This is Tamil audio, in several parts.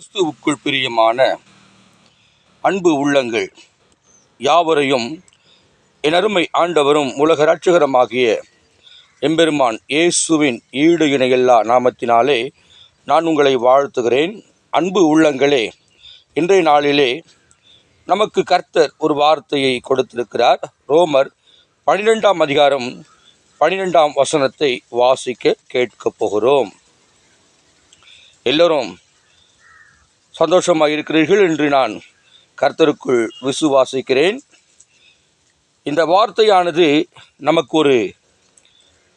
கிறிஸ்துவுக்குள் பிரியமான அன்பு உள்ளங்கள் யாவரையும் என் அருமை ஆண்டவரும் உலக இரட்சகருமாகிய எம்பெருமான் இயேசுவின் ஈடு இணையில்லா நாமத்தினாலே நான் உங்களை வாழ்த்துகிறேன். அன்பு உள்ளங்களே, இன்றைய நாளிலே நமக்கு கர்த்தர் ஒரு வார்த்தையை கொடுத்திருக்கிறார். ரோமர் 12ஆம் அதிகாரம் 12ஆம் வசனத்தை வாசிக்க கேட்கப் போகிறோம். எல்லோரும் சந்தோஷமாக இருக்கிறீர்கள் என்று நான் கர்த்தருக்குள் விசுவாசிக்கிறேன். இந்த வார்த்தையானது நமக்கு ஒரு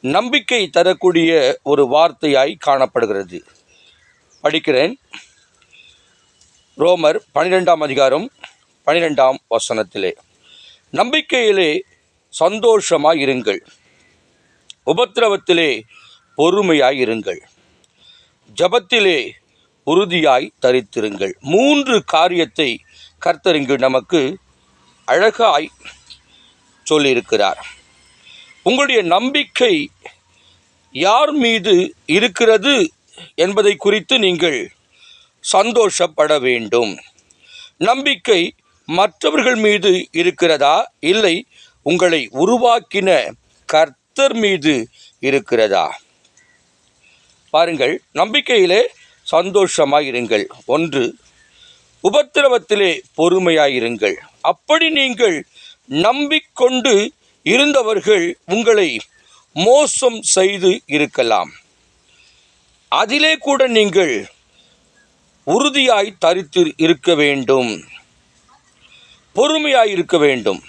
நம்பிக்கை தரக்கூடிய ஒரு வார்த்தையாய் காணப்படுகிறது. படிக்கிறேன். ரோமர் 12ஆம் அதிகாரம் 12ஆம் வசனத்திலே, நம்பிக்கையிலே சந்தோஷமாய் இருங்கள், உபத்திரவத்திலே பொறுமையாய் இருங்கள், ஜபத்திலே உறுதியாய் தரித்திருங்கள். 3 காரியத்தை கர்த்தர் இங்கு நமக்கு அழகாய் சொல்லியிருக்கிறார். உங்களுடைய நம்பிக்கை யார் மீது இருக்கிறது என்பதை குறித்து நீங்கள் சந்தோஷப்பட வேண்டும். நம்பிக்கை மற்றவர்கள் மீது இருக்கிறதா, இல்லை உங்களை உருவாக்கின கர்த்தர் மீது இருக்கிறதா? பாருங்கள், நம்பிக்கையிலே சந்தோஷமாயிருங்கள். 1, உபத்திரவத்திலே பொறுமையாயிருங்கள். அப்படி நீங்கள் நம்பிக்கொண்டு இருந்தவர்கள் உங்களை மோசம் செய்து இருக்கலாம், அதிலே கூட நீங்கள் உறுதியாய் தரித்து இருக்க வேண்டும், பொறுமையாய் இருக்க வேண்டும்.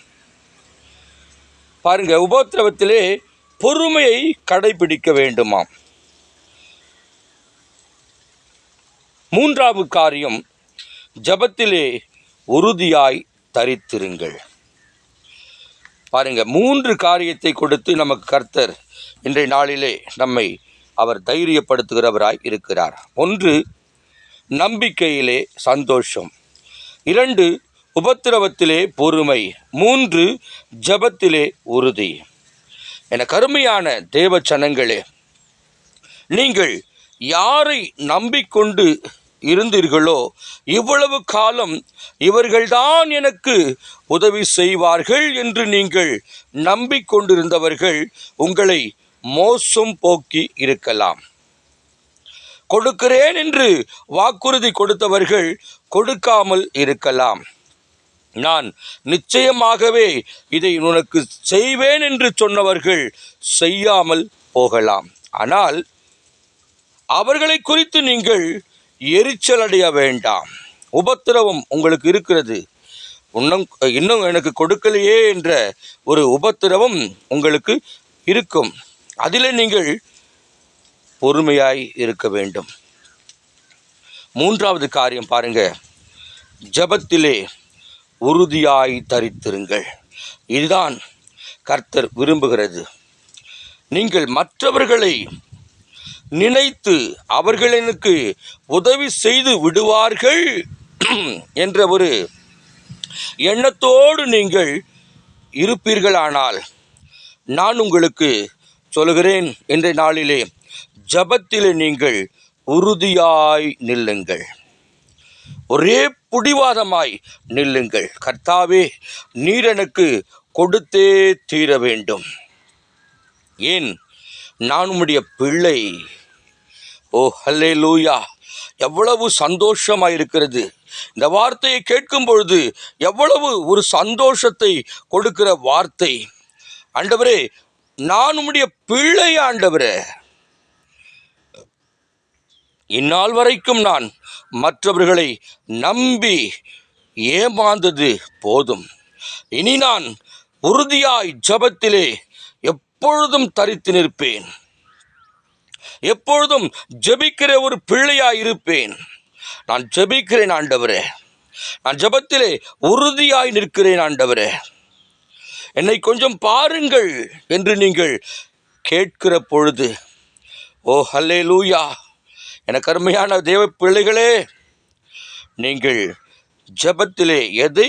பாருங்க, உபத்திரவத்திலே பொறுமையை கடைபிடிக்க வேண்டுமாம். 3வது காரியம், ஜபத்திலே உறுதியாய் தரித்திருங்கள். பாருங்க, 3 காரியத்தை கொடுத்து நமக்கு கர்த்தர் இன்றைய நாளிலே நம்மை அவர் தைரியப்படுத்துகிறவராய் இருக்கிறார். 1, நம்பிக்கையிலே சந்தோஷம். 2, உபத்திரவத்திலே பொறுமை. 3, ஜபத்திலே உறுதி. என கருமையான தேவ ஜனங்களே, நீங்கள் யாரை நம்பிக்கொண்டு இருந்தீர்களோ இவ்வளவு காலம் இவர்கள்தான் எனக்கு உதவி செய்வார்கள் என்று நீங்கள் நம்பிக்கொண்டிருந்தவர்கள் உங்களை மோசம் போக்கி இருக்கலாம். கொடுக்கிறேன் என்று வாக்குறுதி கொடுத்தவர்கள் கொடுக்காமல் இருக்கலாம். நான் நிச்சயமாகவே இதை உனக்கு செய்வேன் என்று சொன்னவர்கள் செய்யாமல் போகலாம். ஆனால் அவர்களை குறித்து நீங்கள் எரிச்சல் அடைய வேண்டாம். உபத்திரவம் உங்களுக்கு இருக்கிறது, இன்னும் எனக்கு கொடுக்கலையே என்ற ஒரு உபத்திரவம் உங்களுக்கு இருக்கும். அதிலே நீங்கள் பொறுமையாய் இருக்க வேண்டும். 3வது காரியம் பாருங்க, ஜபத்திலே உறுதியாய் தரித்திருங்கள். இதுதான் கர்த்தர் விரும்புகிறது. நீங்கள் மற்றவர்களை நினைத்து அவர்கள் எனக்கு உதவி செய்து விடுவார்கள் என்ற ஒரு எண்ணத்தோடு நீங்கள் இருப்பீர்களானால், நான் உங்களுக்கு சொல்கிறேன், இன்றைய நாளிலே ஜபத்திலே நீங்கள் உறுதியாய் நில்லுங்கள், ஒரே புடிவாதமாய் நில்லுங்கள். கர்த்தாவே, நீர் எனக்கு கொடுத்தே தீர வேண்டும். ஏன்? நான் உம்முடைய பிள்ளை. ஓ ஹல்லேலூயா! எவ்வளவு சந்தோஷமாக இருக்கிறது இந்த வார்த்தையை கேட்கும் பொழுது. எவ்வளவு ஒரு சந்தோஷத்தை கொடுக்கிற வார்த்தை. ஆண்டவரே, நான் உம்முடைய பிள்ளை. ஆண்டவரே, இந்நாள் வரைக்கும் நான் மற்றவர்களை நம்பி ஏமாந்தது போதும். இனி நான் உறுதியாய் ஜபத்திலே எப்பொழுதும் தரித்து நிற்பேன், எப்பொழுதும் ஜெபிக்கிற ஒரு பிள்ளையாய் இருப்பேன். நான் ஜெபிக்கிறேன் ஆண்டவரே, நான் ஜெபத்திலே உறுதியாய் நிற்கிறேன் ஆண்டவரே, என்னை கொஞ்சம் பாருங்கள் என்று நீங்கள் கேட்கிற பொழுது, ஓ ஹல்லேலூயா! எனக்கு அருமையான தேவ பிள்ளைகளே, நீங்கள் ஜெபத்திலே எதை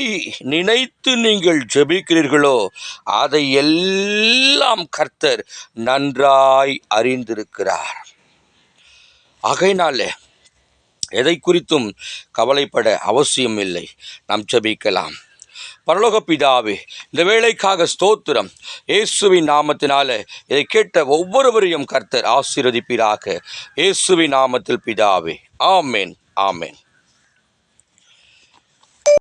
நினைத்து நீங்கள் ஜெபிக்கிறீர்களோ அதை எல்லாம் கர்த்தர் நன்றாய் அறிந்திருக்கிறார். ஆகையினாலே எதை குறித்தும் கவலைப்பட அவசியம் இல்லை. நாம் ஜெபிக்கலாம். பரலோக பிதாவே, இந்த வேளைக்காக ஸ்தோத்திரம். இயேசுவின் நாமத்தினால இதை கேட்ட ஒவ்வொருவரையும் கர்த்தர் ஆசீர்வதிப்பீராக. இயேசுவின் நாமத்தில் பிதாவே, ஆமேன், ஆமேன்.